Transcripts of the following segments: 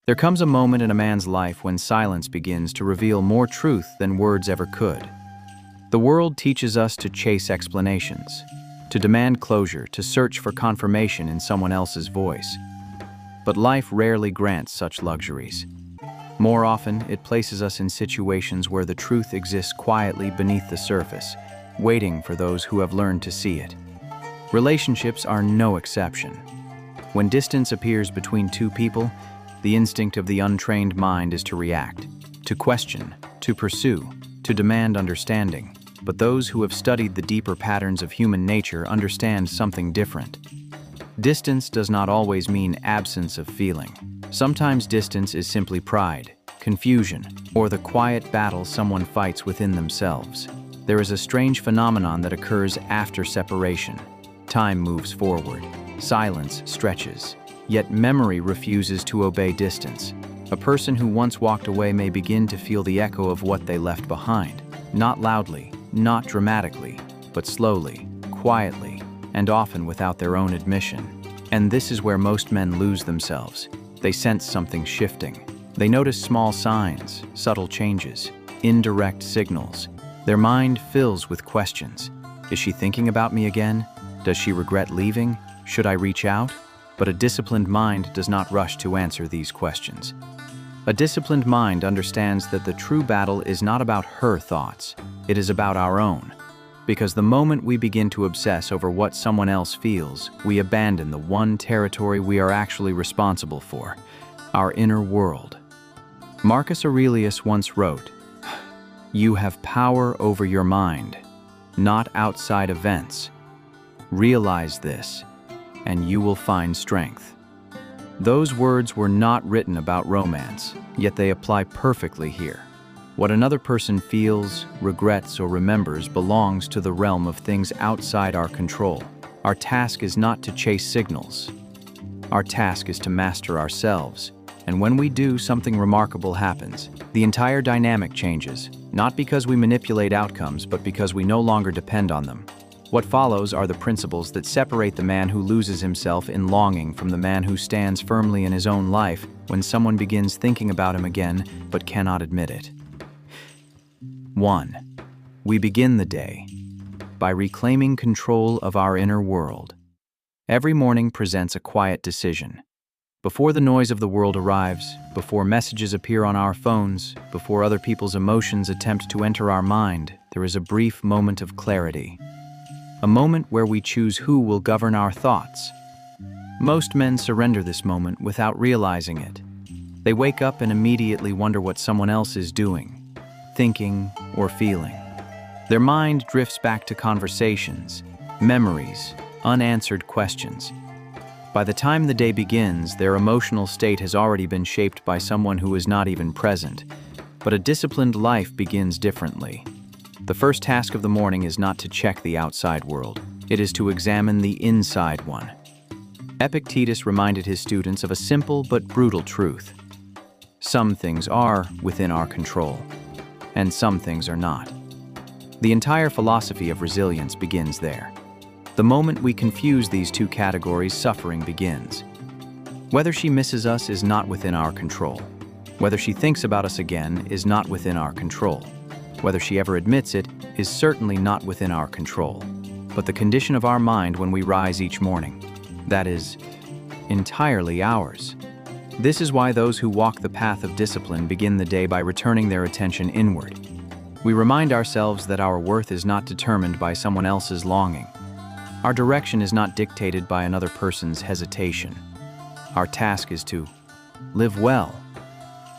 There comes a moment in a man's life when silence begins to reveal more truth than words ever could. The world teaches us to chase explanations, to demand closure, to search for confirmation in someone else's voice. But life rarely grants such luxuries. More often, it places us in situations where the truth exists quietly beneath the surface, waiting for those who have learned to see it. Relationships are no exception. When distance appears between two people, the instinct of the untrained mind is to react, to question, to pursue, to demand understanding. But those who have studied the deeper patterns of human nature understand something different. Distance does not always mean absence of feeling. Sometimes distance is simply pride, confusion, or the quiet battle someone fights within themselves. There is a strange phenomenon that occurs after separation. Time moves forward, silence stretches, yet memory refuses to obey distance. A person who once walked away may begin to feel the echo of what they left behind, not loudly, not dramatically, but slowly, quietly, and often without their own admission. And this is where most men lose themselves. They sense something shifting. They notice small signs, subtle changes, indirect signals. Their mind fills with questions. Is she thinking about me again? Does she regret leaving? Should I reach out? But a disciplined mind does not rush to answer these questions. A disciplined mind understands that the true battle is not about her thoughts, it is about our own. Because the moment we begin to obsess over what someone else feels, we abandon the one territory we are actually responsible for, our inner world. Marcus Aurelius once wrote, "You have power over your mind, not outside events. Realize this, and you will find strength." Those words were not written about romance, yet they apply perfectly here. What another person feels, regrets, or remembers belongs to the realm of things outside our control. Our task is not to chase signals. Our task is to master ourselves. And when we do, something remarkable happens. The entire dynamic changes, not because we manipulate outcomes, but because we no longer depend on them. What follows are the principles that separate the man who loses himself in longing from the man who stands firmly in his own life when someone begins thinking about him again but cannot admit it. 1. We begin the day by reclaiming control of our inner world. Every morning presents a quiet decision. Before the noise of the world arrives, before messages appear on our phones, before other people's emotions attempt to enter our mind, there is a brief moment of clarity. A moment where we choose who will govern our thoughts. Most men surrender this moment without realizing it. They wake up and immediately wonder what someone else is doing, thinking, or feeling. Their mind drifts back to conversations, memories, unanswered questions. By the time the day begins, their emotional state has already been shaped by someone who is not even present. But a disciplined life begins differently. The first task of the morning is not to check the outside world. It is to examine the inside one. Epictetus reminded his students of a simple but brutal truth. Some things are within our control, and some things are not. The entire philosophy of resilience begins there. The moment we confuse these two categories, suffering begins. Whether she misses us is not within our control. Whether she thinks about us again is not within our control. Whether she ever admits it is certainly not within our control. But the condition of our mind when we rise each morning, that is entirely ours. This is why those who walk the path of discipline begin the day by returning their attention inward. We remind ourselves that our worth is not determined by someone else's longing. Our direction is not dictated by another person's hesitation. Our task is to live well.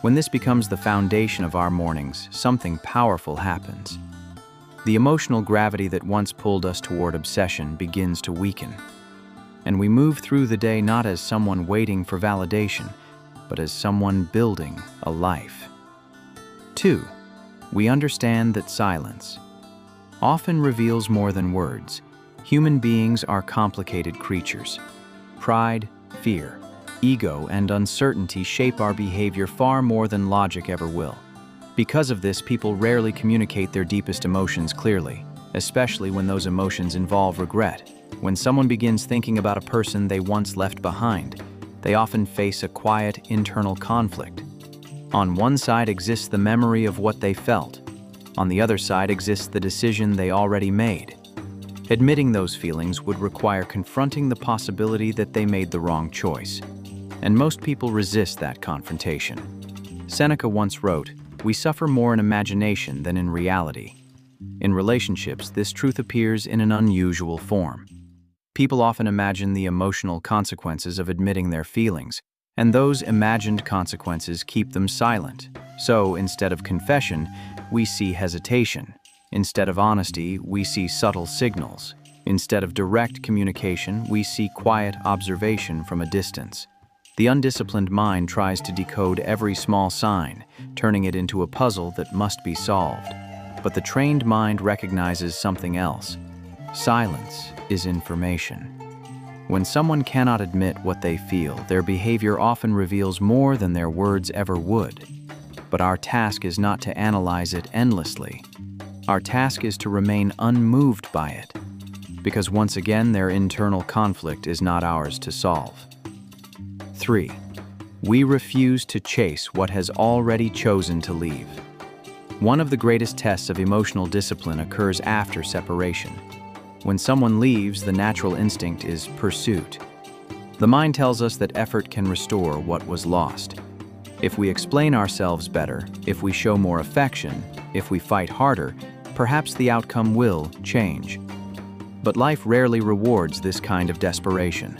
When this becomes the foundation of our mornings, something powerful happens. The emotional gravity that once pulled us toward obsession begins to weaken. And we move through the day not as someone waiting for validation, but as someone building a life. 2. We understand that silence often reveals more than words. Human beings are complicated creatures. Pride, fear, ego, and uncertainty shape our behavior far more than logic ever will. Because of this, people rarely communicate their deepest emotions clearly, especially when those emotions involve regret. When someone begins thinking about a person they once left behind, They often face a quiet internal conflict. On one side exists the memory of what they felt. On the other side exists the decision they already made. Admitting those feelings would require confronting the possibility that they made the wrong choice. And most people resist that confrontation. Seneca once wrote, "We suffer more in imagination than in reality." In relationships, this truth appears in an unusual form. People often imagine the emotional consequences of admitting their feelings, and those imagined consequences keep them silent. So, instead of confession, we see hesitation. Instead of honesty, we see subtle signals. Instead of direct communication, we see quiet observation from a distance. The undisciplined mind tries to decode every small sign, turning it into a puzzle that must be solved. But the trained mind recognizes something else. Silence is information. When someone cannot admit what they feel, their behavior often reveals more than their words ever would. But our task is not to analyze it endlessly. Our task is to remain unmoved by it, because once again, their internal conflict is not ours to solve. 3. We refuse to chase what has already chosen to leave. One of the greatest tests of emotional discipline occurs after separation. When someone leaves, the natural instinct is pursuit. The mind tells us that effort can restore what was lost. If we explain ourselves better, if we show more affection, if we fight harder, perhaps the outcome will change. But life rarely rewards this kind of desperation.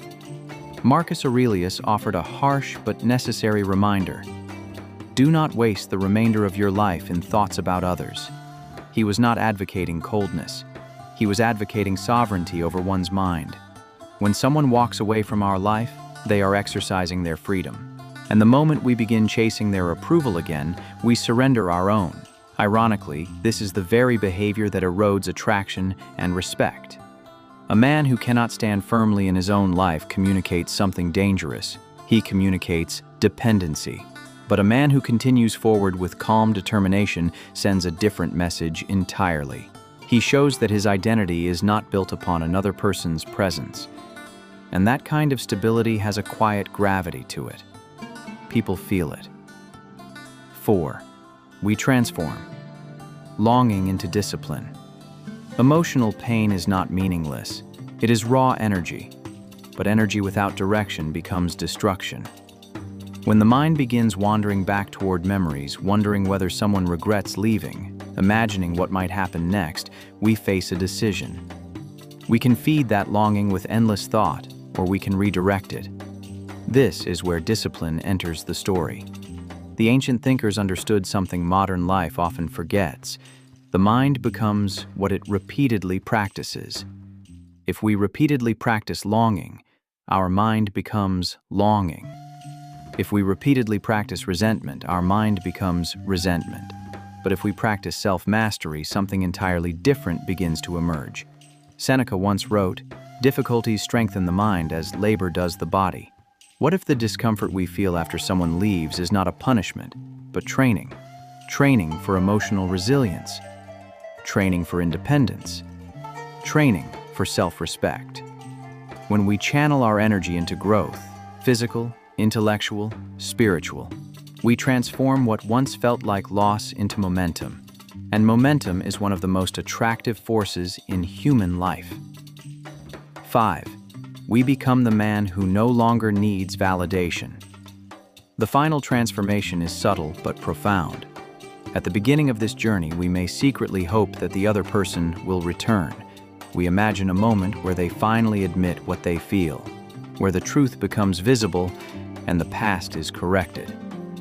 Marcus Aurelius offered a harsh but necessary reminder. Do not waste the remainder of your life in thoughts about others. He was not advocating coldness. He was advocating sovereignty over one's mind. When someone walks away from our life, they are exercising their freedom. And the moment we begin chasing their approval again, we surrender our own. Ironically, this is the very behavior that erodes attraction and respect. A man who cannot stand firmly in his own life communicates something dangerous. He communicates dependency. But a man who continues forward with calm determination sends a different message entirely. He shows that his identity is not built upon another person's presence. And that kind of stability has a quiet gravity to it. People feel it. 4. We transform. Longing into discipline. Emotional pain is not meaningless. It is raw energy. But energy without direction becomes destruction. When the mind begins wandering back toward memories, wondering whether someone regrets leaving, imagining what might happen next, we face a decision. We can feed that longing with endless thought, or we can redirect it. This is where discipline enters the story. The ancient thinkers understood something modern life often forgets. The mind becomes what it repeatedly practices. If we repeatedly practice longing, our mind becomes longing. If we repeatedly practice resentment, our mind becomes resentment. But if we practice self-mastery, something entirely different begins to emerge. Seneca once wrote, "Difficulties strengthen the mind as labor does the body." What if the discomfort we feel after someone leaves is not a punishment, but training? Training for emotional resilience. Training for independence. Training for self-respect. When we channel our energy into growth, physical, intellectual, spiritual, we transform what once felt like loss into momentum. And momentum is one of the most attractive forces in human life. 5. We become the man who no longer needs validation. The final transformation is subtle but profound. At the beginning of this journey, we may secretly hope that the other person will return. We imagine a moment where they finally admit what they feel, where the truth becomes visible and the past is corrected.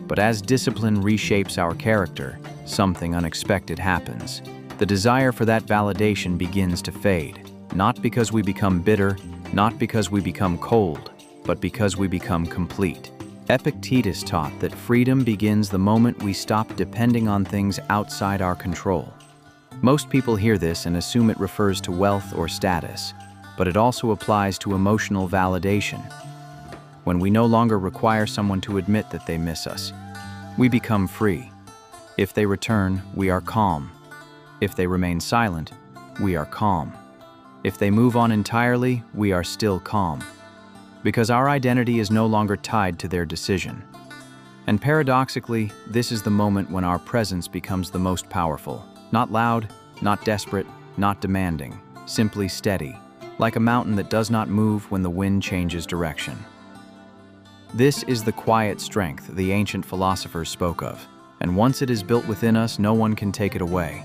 But as discipline reshapes our character, something unexpected happens. The desire for that validation begins to fade, not because we become bitter, not because we become cold, but because we become complete. Epictetus taught that freedom begins the moment we stop depending on things outside our control. Most people hear this and assume it refers to wealth or status, but it also applies to emotional validation. When we no longer require someone to admit that they miss us, we become free. If they return, we are calm. If they remain silent, we are calm. If they move on entirely, we are still calm. because our identity is no longer tied to their decision. And paradoxically, this is the moment when our presence becomes the most powerful. Not loud, not desperate, not demanding, simply steady, like a mountain that does not move when the wind changes direction. This is the quiet strength the ancient philosophers spoke of, and once it is built within us, no one can take it away.